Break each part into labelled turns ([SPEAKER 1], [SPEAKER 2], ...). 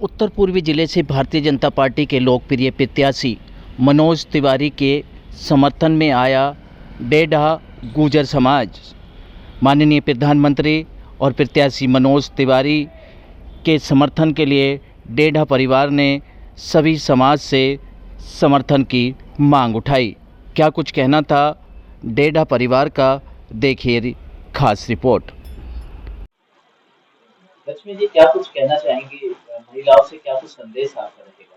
[SPEAKER 1] उत्तर पूर्वी जिले से भारतीय जनता पार्टी के लोकप्रिय प्रत्याशी मनोज तिवारी के समर्थन में आया डेढ़ा गुर्जर समाज। माननीय प्रधानमंत्री और प्रत्याशी मनोज तिवारी के समर्थन के लिए डेढ़ा परिवार ने सभी समाज से समर्थन की मांग उठाई। क्या कुछ कहना था डेढ़ा परिवार का, देखिए खास रिपोर्ट।
[SPEAKER 2] लक्ष्मी जी, क्या कुछ कहना चाहेंगी? महिलाओं से क्या कुछ संदेश आपका रहेगा?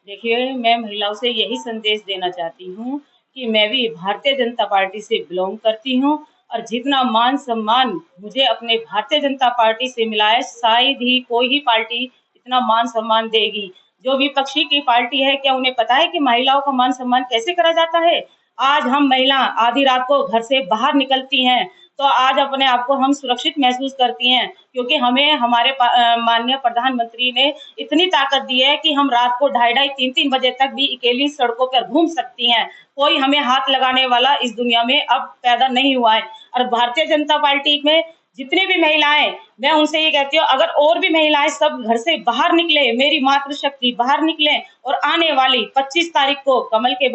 [SPEAKER 3] देखिए, मैं महिलाओं से यही संदेश देना चाहती हूँ कि मैं भी भारतीय जनता पार्टी से बिलोंग करती हूँ और जितना मान सम्मान मुझे अपने भारतीय जनता पार्टी से मिला है, शायद ही कोई ही पार्टी इतना मान सम्मान देगी। जो विपक्षी की पार्टी है, क्या उन्हें पता है कि महिलाओं का मान सम्मान कैसे करा जाता है? आज हम महिला आधी रात को घर से बाहर निकलती हैं, तो आज अपने आप को हम सुरक्षित महसूस करती हैं, क्योंकि हमें हमारे माननीय प्रधानमंत्री ने इतनी ताकत दी है कि हम रात को 2:30-3 बजे तक भी अकेली सड़कों पर घूम सकती हैं। कोई हमें हाथ लगाने वाला इस दुनिया में अब पैदा नहीं हुआ है। और भारतीय जनता पार्टी में जितनी भी महिलाएं, मैं उनसे ये कहती हूँ, अगर और भी महिलाएं सब घर से बाहर निकले, मेरी मातृशक्ति बाहर निकले और आने वाली 25 तारीख को कमल के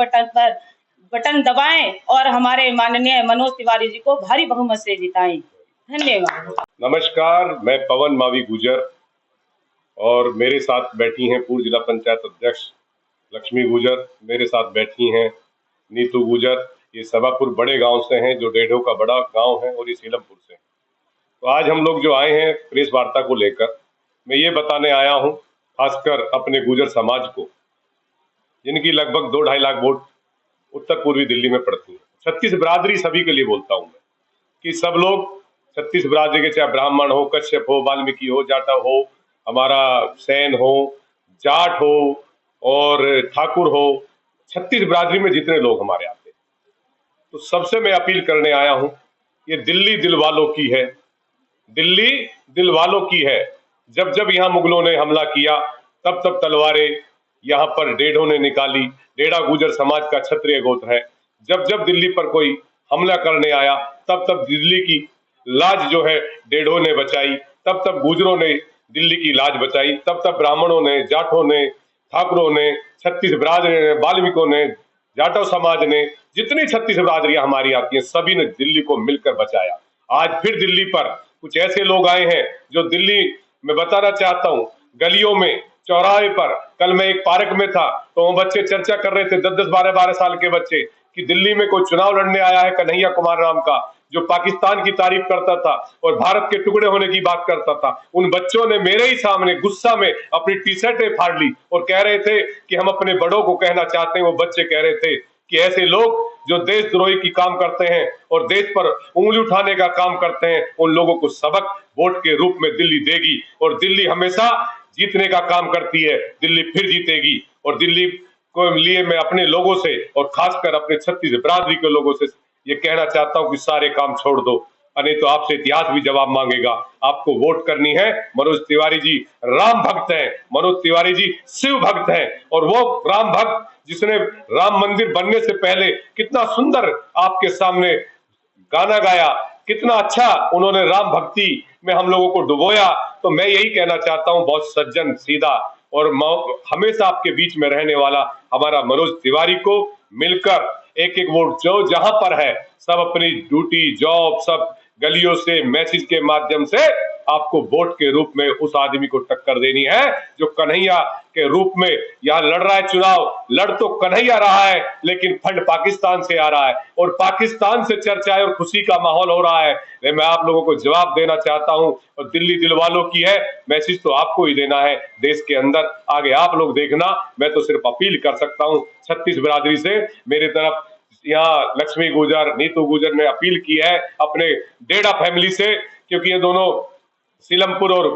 [SPEAKER 3] बटन दबाएं और हमारे माननीय मनोज तिवारी जी को भारी बहुमत से जिताएं। धन्यवाद।
[SPEAKER 4] नमस्कार, मैं पवन मावी गुर्जर और मेरे साथ बैठी हैं पूर्व जिला पंचायत अध्यक्ष लक्ष्मी गुर्जर, मेरे साथ बैठी हैं नीतू गुर्जर। ये सभापुर बड़े गांव से हैं, जो डेढ़ों का बड़ा गांव है, और ये सीलमपुर से। तो आज हम लोग जो आए हैं प्रेस वार्ता को लेकर, मैं ये बताने आया हूँ खासकर अपने गुर्जर समाज को, जिनकी लगभग 2-2.5 लाख वोट उत्तर पूर्वी दिल्ली में पड़ती है। 36 बिरादरी सभी के लिए बोलता हूँ मैं कि सब लोग 36 बिरादरी के, चाहे ब्राह्मण हो, कश्यप हो, वाल्मीकि हो, जाटव हो, हमारा सैन हो, जाट हो और ठाकुर हो, 36 बिरादरी में जितने लोग हमारे आते हैं, तो सबसे मैं अपील करने आया हूं, ये दिल्ली दिल वालों की है, दिल्ली दिल वालों की है। जब जब यहाँ मुगलों ने हमला किया, तब तब तलवारें यहाँ पर डेढ़ों ने निकाली। डेढ़ा गुर्जर समाज का क्षत्रिय गोत्र है। जब जब दिल्ली पर कोई हमला करने आया, तब तब दिल्ली की लाज जो है डेढ़ों ने बचाई, तब तब गुर्जरों ने दिल्ली की लाज बचाई, तब तब ब्राह्मणों ने, जाटों ने, ठाकुरों ने, 36 बिरादरी ने, वाल्मीकियों ने, जाटव समाज ने, जितनी 36 बिरादरियां हमारी आती हैं, सभी ने दिल्ली को मिलकर बचाया। आज फिर दिल्ली पर कुछ ऐसे लोग आए हैं जो दिल्ली में, बताना चाहता हूँ, गलियों में, चौराहे पर, कल मैं एक पार्क में था तो वो बच्चे चर्चा कर रहे थे, 10-10, 12-12 साल के बच्चे, कि दिल्ली में कोई चुनाव लड़ने आया है कन्हैया कुमार नाम का, जो पाकिस्तान की तारीफ करता था और भारत के टुकड़े होने की बात करता था। उन बच्चों ने मेरे ही सामने गुस्सा में अपनी टी-शर्टें फाड़ ली और कह रहे थे कि हम अपने बड़ों को कहना चाहते हैं। वो बच्चे कह रहे थे कि ऐसे लोग जो देशद्रोही की काम करते हैं और देश पर उंगली उठाने का काम करते हैं, उन लोगों को सबक वोट के रूप में दिल्ली देगी। और दिल्ली हमेशा जीतने का काम करती है, दिल्ली फिर जीतेगी। और दिल्ली को लिए मैं अपने लोगों से और खासकर अपने 36 बिरादरी के लोगों से ये कहना चाहता हूं कि सारे काम छोड़ दो, नहीं तो आपसे इतिहास भी जवाब मांगेगा। आपको वोट करनी है। मनोज तिवारी जी राम भक्त हैं, मनोज तिवारी जी शिव भक्त हैं, और वो राम भक्त जिसने राम मंदिर बनने से पहले कितना सुंदर आपके सामने गाना गाया, कितना अच्छा उन्होंने राम भक्ति में हम लोगों को डुबोया। तो मैं यही कहना चाहता हूं, बहुत सज्जन, सीधा और हमेशा आपके बीच में रहने वाला हमारा मनोज तिवारी को मिलकर एक एक वोट जो जहां पर है, सब अपनी ड्यूटी, जॉब, सब गलियों से, मैसेज के माध्यम से आपको वोट के रूप में उस आदमी को टक्कर देनी है जो कन्हैया के रूप में यहाँ लड़ रहा है चुनाव। लड़ तो कन्हैया रहा है, लेकिन फंड पाकिस्तान से आ रहा है और पाकिस्तान से चर्चा और खुशी का माहौल हो रहा है। मैं आप लोगों को जवाब देना चाहता हूं, और दिल्ली दिल वालों की है, मैसेज तो आपको ही देना है देश के अंदर। आगे आप लोग देखना, मैं तो सिर्फ अपील कर सकता हूं 36 बिरादरी से। मेरी तरफ यहाँ लक्ष्मी गुर्जर, नीतू गुर्जर ने अपील की है अपने डेढ़ा फैमिली से, क्योंकि ये दोनों सीलमपुर और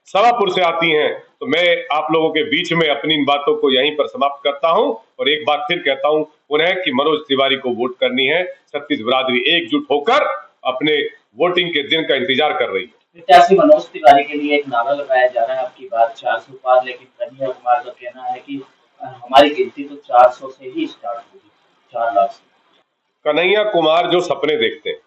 [SPEAKER 4] सभापुर से आती हैं। तो मैं आप लोगों के बीच में अपनी इन बातों को यहीं पर समाप्त करता हूं और एक बात फिर कहता हूं उन्हें कि मनोज तिवारी को वोट करनी है। 36 बिरादरी एकजुट होकर अपने वोटिंग के दिन का इंतजार कर रही है।
[SPEAKER 2] प्रत्याशी मनोज तिवारी के लिए एक नारा लगाया जा रहा है, आपकी बात 400 पार, लेकिन कन्हैया कुमार का कहना है कि हमारी गिनती तो 400 से ही स्टार्ट होगी, 4 लाख से।
[SPEAKER 4] कन्हैया कुमार जो सपने देखते हैं,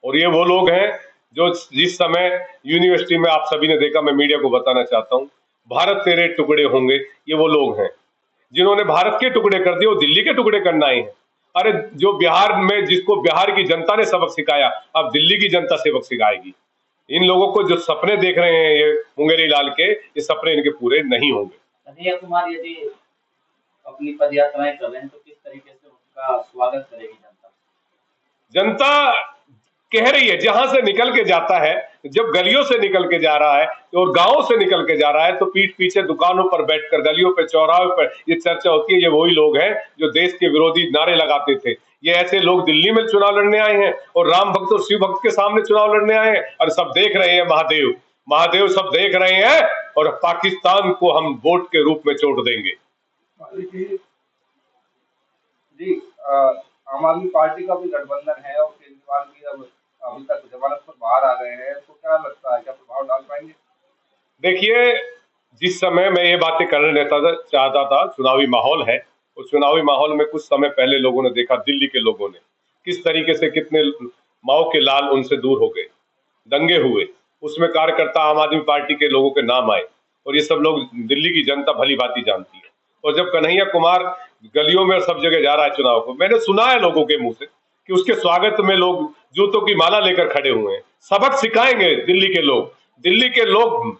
[SPEAKER 4] और ये वो लोग हैं जो जिस समय यूनिवर्सिटी में, आप सभी ने देखा, मैं मीडिया को बताना चाहता हूं, भारत तेरे टुकड़े होंगे, ये वो लोग हैं जिन्होंने भारत के टुकड़े कर दिए, वो दिल्ली के टुकड़े करना आए हैं। अरे जो बिहार में, जिसको बिहार की जनता ने सबक सिखाया, अब दिल्ली की जनता सबक सिखाएगी। इन लोगों को जो सपने देख रहे हैं ये मुंगेरी लाल के, ये सपने इनके पूरे नहीं होंगे।
[SPEAKER 2] कन्हैया कुमार यदि अपनी पदयात्राएं कर रहे हैं तो किस तरीके से उनका स्वागत करेगी जनता?
[SPEAKER 4] जनता कह रही है, जहां से निकल के जाता है, जब गलियों से निकल के जा रहा है और गांवों से निकल के जा रहा है, तो पीठ पीछे दुकानों पर बैठकर, गलियों पे, चौराहों पर ये चर्चा होती है। ये वही लोग हैं जो देश के विरोधी नारे लगाते थे। ये ऐसे लोग दिल्ली में चुनाव लड़ने आए हैं और राम भक्त और शिव भक्त के सामने चुनाव लड़ने आए हैं, और सब देख रहे हैं। महादेव महादेव सब देख रहे हैं, और पाकिस्तान को हम वोट के रूप में चोट देंगे।
[SPEAKER 5] जी, आम आदमी पार्टी का भी गठबंधन है और केजरीवाल भी अब अभी तक जमानत पर बाहर आ गए हैं, तो क्या लगता है, क्या प्रभाव डाल पाएंगे?
[SPEAKER 4] देखिए, जिस समय मैं ये बातें करने चाहता था, चुनावी माहौल है, उस चुनावी माहौल में कुछ समय पहले लोगों ने देखा, दिल्ली के लोगों ने किस तरीके से कितने माओ के लाल उनसे दूर हो गए, दंगे हुए, उसमें कार्यकर्ता आम आदमी पार्टी के लोगों के नाम आए, और ये सब लोग दिल्ली की जनता भली भांति जानती है। और जब कन्हैया कुमार गलियों में सब जगह जा रहा है चुनाव को, मैंने सुना है लोगों के मुंह से कि उसके स्वागत में लोग जूतों की माला लेकर खड़े हुए हैं। सबक सिखाएंगे दिल्ली के लोग। दिल्ली के लोग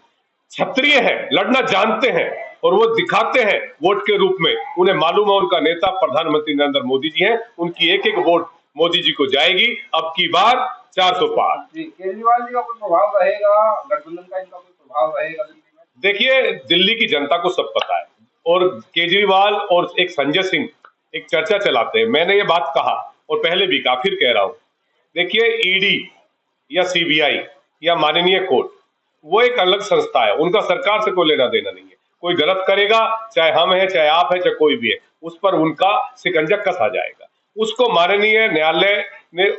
[SPEAKER 4] क्षत्रिय हैं, लड़ना जानते हैं, और वो दिखाते हैं वोट के रूप में। उन्हें मालूम है उनका नेता प्रधानमंत्री नरेंद्र मोदी जी हैं, उनकी एक एक वोट मोदी जी को जाएगी। अब की बार 400 पार।
[SPEAKER 5] जी, केजरीवाल जी का कोई प्रभाव रहेगा, गठबंधन का इनका कोई प्रभाव रहेगा दिल्ली में?
[SPEAKER 4] देखिए, दिल्ली की जनता को सब पता है, और केजरीवाल और एक संजय सिंह एक चर्चा चलाते हैं। मैंने ये बात कहा और पहले भी कहा, फिर कह रहा हूं। देखिए, ईडी या सीबीआई या माननीय कोर्ट, वो एक अलग संस्था है, उनका सरकार से कोई लेना देना नहीं है। कोई गलत करेगा, चाहे हम हैं, चाहे आप हैं, चाहे कोई भी है, उस पर उनका शिकंजा कसा जाएगा। उसको माननीय न्यायालय ने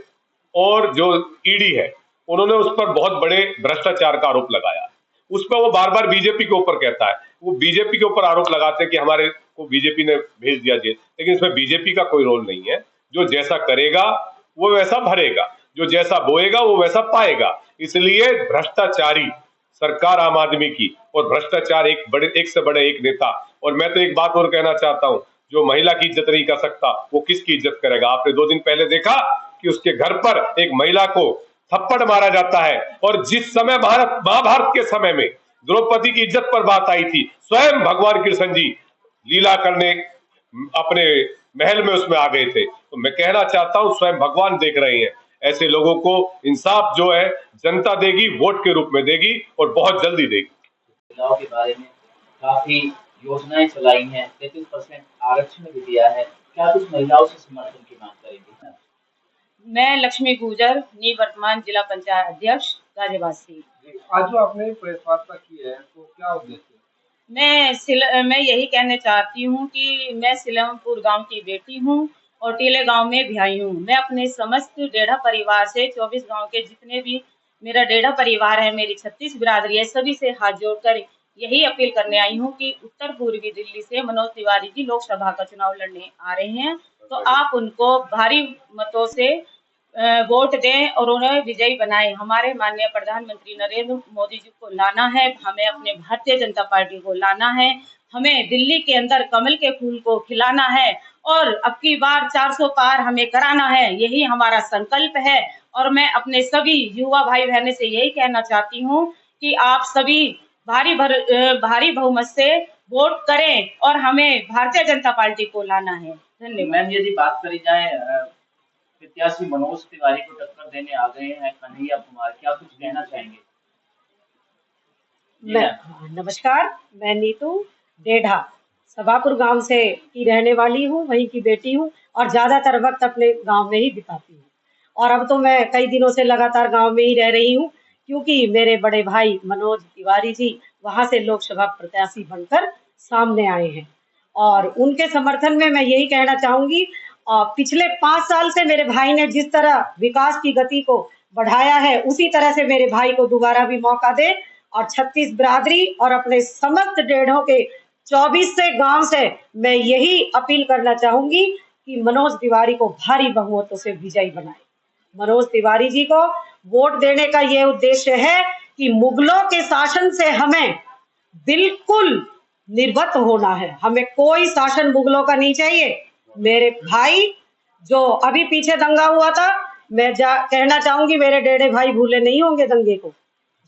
[SPEAKER 4] और जो ईडी है, उन्होंने उस पर बहुत बड़े भ्रष्टाचार का आरोप लगाया। उस पर वो बार बार बीजेपी के ऊपर कहता है, वो बीजेपी के ऊपर आरोप लगाते हैं कि हमारे को बीजेपी ने भेज दिया जेल, लेकिन इसमें बीजेपी का कोई रोल नहीं है। जो जैसा करेगा वो वैसा भरेगा, जो जैसा बोएगा वो वैसा पाएगा। इसलिए भ्रष्टाचारी सरकार आम आदमी की, और भ्रष्टाचार एक से बड़े एक नेता। और मैं तो एक बात और कहना चाहता हूं, जो महिला की इज्जत नहीं कर सकता वो किसकी इज्जत करेगा? आपने 2 दिन पहले देखा कि उसके घर पर एक महिला को थप्पड़ मारा जाता है, और जिस समय महाभारत के समय में द्रौपदी की इज्जत पर बात आई थी, स्वयं भगवान कृष्ण जी लीला करने अपने महल में उसमें आ गए थे। तो मैं कहना चाहता हूं, स्वयं भगवान देख रहे हैं। ऐसे लोगों को इंसाफ जो है जनता देगी, वोट के रूप में देगी, और बहुत जल्दी देगी।
[SPEAKER 2] महिलाओं के बारे में काफी योजनाएं चलाई हैं, 33% आरक्षण भी दिया है, क्या कुछ महिलाओं से समर्थन की मांग करेंगे?
[SPEAKER 3] मैं लक्ष्मी गुजर, निवर्तमान जिला पंचायत अध्यक्ष गाजियाबाद से।
[SPEAKER 5] आज जो आपने प्रेस वार्ता की है, तो क्या उद्देश्य है?
[SPEAKER 3] मैं यही कहना चाहती हूँ कि मैं सिलमपुर गांव की बेटी हूँ और टीले गांव में भाई हूँ। मैं अपने समस्त डेढ़ा परिवार से 24 गांव के जितने भी मेरा डेढ़ा परिवार है, मेरी 36 बिरादरी है, सभी से हाथ जोड़कर यही अपील करने आई हूँ कि उत्तर पूर्वी दिल्ली से मनोज तिवारी जी लोकसभा का चुनाव लड़ने आ रहे हैं, तो आप उनको भारी मतों से वोट दें और उन्हें विजयी बनाएं। हमारे माननीय प्रधानमंत्री नरेंद्र मोदी जी को लाना है, हमें अपने भारतीय जनता पार्टी को लाना है, हमें दिल्ली के अंदर कमल के फूल को खिलाना है, और अब की बार 400 पार हमें कराना है। यही हमारा संकल्प है। और मैं अपने सभी युवा भाई बहनों से यही कहना चाहती हूँ कि आप सभी भारी बहुमत से वोट करें और हमें भारतीय जनता पार्टी को लाना है। धन्यवाद।
[SPEAKER 2] मैम, यदि बात करी जाए, प्रत्याशी मनोज तिवारी को टक्कर देने आ गए हैं कन्हैया कुमार, क्या कुछ कहना चाहेंगे?
[SPEAKER 6] नमस्कार, मैं नीतू डेढ़ा सभापुर गांव से की रहने वाली हूँ, वहीं की बेटी हूँ, और ज्यादातर वक्त अपने गांव में ही बिताती हूँ। और अब तो मैं कई दिनों से लगातार गांव में ही रह रही हूँ, क्योंकि मेरे बड़े भाई मनोज तिवारी जी वहां से लोकसभा प्रत्याशी बनकर सामने आए हैं, और उनके समर्थन में मैं यही कहना चाहूंगी, पिछले 5 साल से मेरे भाई ने जिस तरह विकास की गति को बढ़ाया है, उसी तरह से मेरे भाई को दोबारा भी मौका दे, और 36 बिरादरी और अपने समस्त डेढ़ों के 24 से गांव से मैं यही अपील करना चाहूंगी कि मनोज तिवारी को भारी बहुमतों से विजयी बनाए। मनोज तिवारी जी को वोट देने का ये उद्देश्य है कि मुगलों के शासन से हमें बिल्कुल निर्भत होना है। हमें कोई शासन मुगलों का नहीं चाहिए। मेरे भाई जो अभी पीछे दंगा हुआ था, मैं कहना चाहूंगी मेरे डेढ़े भाई भूले नहीं होंगे दंगे को,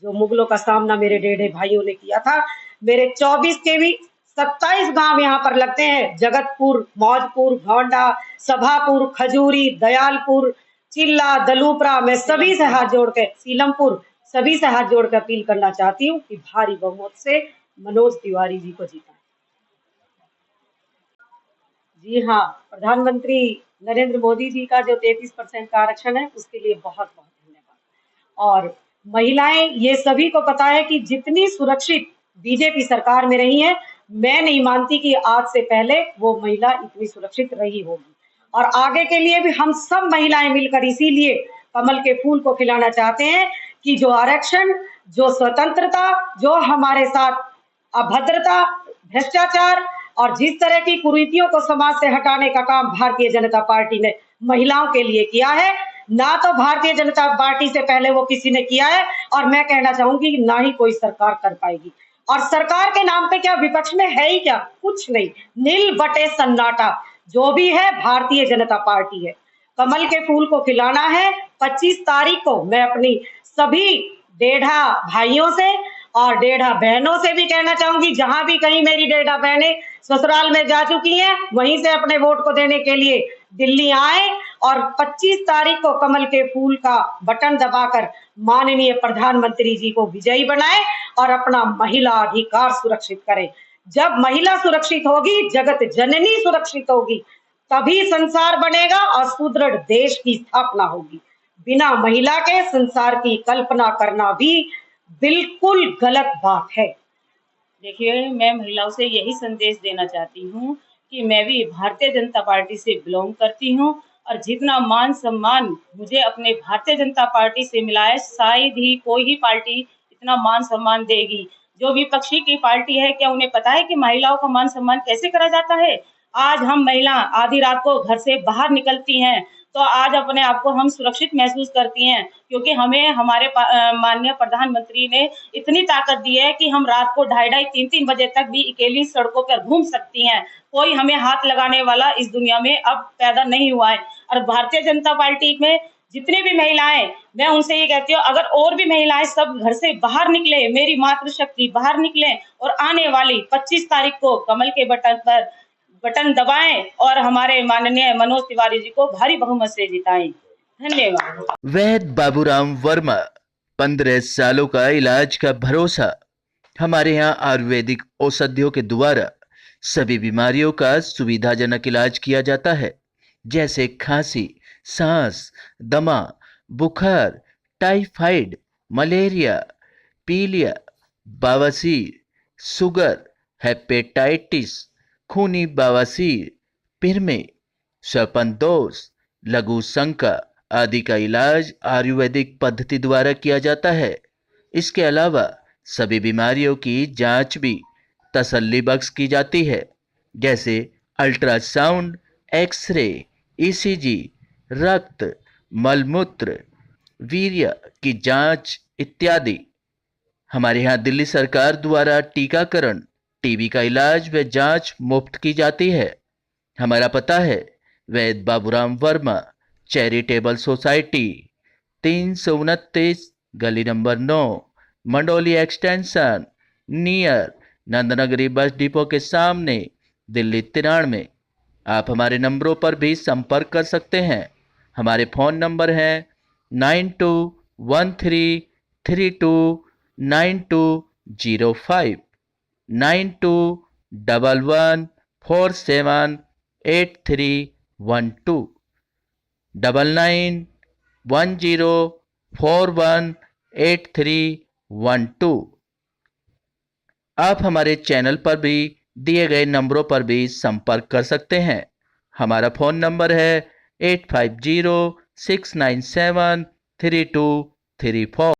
[SPEAKER 6] जो मुगलों का सामना मेरे डेढ़े भाइयों ने किया था। मेरे 24 के भी 27 गांव यहाँ पर लगते हैं, जगतपुर, मौजपुर, घोंडा, सभापुर, खजूरी, दयालपुर, चिल्ला, दलूपरा। मैं सभी से हाथ जोड़ के, सीलमपुर, सभी से हाथ जोड़ कर अपील करना चाहती हूँ कि भारी बहुमत से मनोज तिवारी जी को जीता। जी हाँ, प्रधानमंत्री नरेंद्र मोदी जी का जो 33% का आरक्षण है उसके लिए बहुत बहुत धन्यवाद। और महिलाएं, ये सभी को पता है कि जितनी सुरक्षित बीजेपी सरकार में रही है, मैं नहीं मानती कि आज से पहले वो महिला इतनी सुरक्षित रही होगी। और आगे के लिए भी हम सब महिलाएं मिलकर इसीलिए कमल के फूल को खिलाना चाहते हैं कि जो आरक्षण, जो स्वतंत्रता, जो हमारे साथ अभद्रता, भ्रष्टाचार और जिस तरह की कुरीतियों को समाज से हटाने का काम भारतीय जनता पार्टी ने महिलाओं के लिए किया है, ना तो भारतीय जनता पार्टी से पहले वो किसी ने किया है, और मैं कहना चाहूंगी ना ही कोई सरकार कर पाएगी। और सरकार के नाम पे क्या विपक्ष में है ही क्या? कुछ नहीं, नील बटे सन्नाटा। जो भी है भारतीय जनता पार्टी है। कमल के फूल को खिलाना है। 25 तारीख को मैं अपनी सभी डेढ़ा भाइयों से और डेढ़ा बहनों से भी कहना चाहूंगी, जहां भी कहीं मेरी डेढ़ा बहनें ससुराल में जा चुकी हैं, वहीं से अपने वोट को देने के लिए दिल्ली आए और 25 तारीख को कमल के फूल का बटन दबाकर माननीय प्रधानमंत्री जी को विजयी बनाए और अपना महिला अधिकार सुरक्षित करें। जब महिला सुरक्षित होगी, जगत जननी सुरक्षित होगी, तभी संसार बनेगा और सुदृढ़ देश की स्थापना होगी। बिना महिला के संसार की कल्पना करना भी बिल्कुल गलत बात है।
[SPEAKER 3] देखिए, मैं महिलाओं से यही संदेश देना चाहती हूँ कि मैं भी भारतीय जनता पार्टी से बिलोंग करती हूँ और जितना मान सम्मान मुझे अपने भारतीय जनता पार्टी से मिला है, शायद ही कोई ही पार्टी इतना मान सम्मान देगी। जो विपक्षी की पार्टी है, क्या उन्हें पता है कि महिलाओं का मान सम्मान कैसे करा जाता है? आज हम महिला आधी रात को घर से बाहर निकलती हैं तो आज अपने आप को हम सुरक्षित महसूस करती हैं, क्योंकि हमें हमारे माननीय प्रधानमंत्री ने इतनी ताकत दी है कि हम रात को 2:30, 3-3 बजे तक भी अकेली सड़कों पर घूम सकती हैं। कोई हमें हाथ लगाने वाला इस दुनिया में अब पैदा नहीं हुआ है। और भारतीय जनता पार्टी में जितनी भी महिलाएं, मैं उनसे ये कहती हूँ, अगर और भी महिलाएं सब घर से बाहर निकले, मेरी मातृशक्ति बाहर निकले और आने वाली 25 तारीख को कमल के बटन दबाएं और हमारे माननीय मनोज तिवारी जी को भारी बहुमत से जिताएं। धन्यवाद।
[SPEAKER 1] वैद्य बाबूराम वर्मा, 15 सालों का इलाज का भरोसा। हमारे यहाँ आयुर्वेदिक औषधियों के द्वारा सभी बीमारियों का सुविधाजनक इलाज किया जाता है, जैसे खांसी, सांस, दमा, बुखार, टाइफाइड, मलेरिया, पीलिया, बवासीर, शुगर, हेपेटाइटिस, खूनी बवासीर, पिरमे, श्वपनदोष, लघु शंका आदि का इलाज आयुर्वेदिक पद्धति द्वारा किया जाता है। इसके अलावा सभी बीमारियों की जांच भी तसल्ली बख्श की जाती है, जैसे अल्ट्रासाउंड, एक्सरे, ईसीजी, रक्त, मलमूत्र, वीर्य की जांच इत्यादि। हमारे यहाँ दिल्ली सरकार द्वारा टीकाकरण, टीबी का इलाज व जांच मुफ्त की जाती है। हमारा पता है वैद्य बाबूराम वर्मा, चैरिटेबल सोसाइटी, 329 गली number 9, Mandoli extension, near Nand Nagri bus depot के सामने, दिल्ली 93। आप हमारे नंबरों पर भी संपर्क कर सकते हैं। हमारे फ़ोन नंबर हैं 9213329205, 9211478312, 9910418312। आप हमारे चैनल पर भी दिए गए नंबरों पर भी संपर्क कर सकते हैं। हमारा फ़ोन नंबर है 8506973234।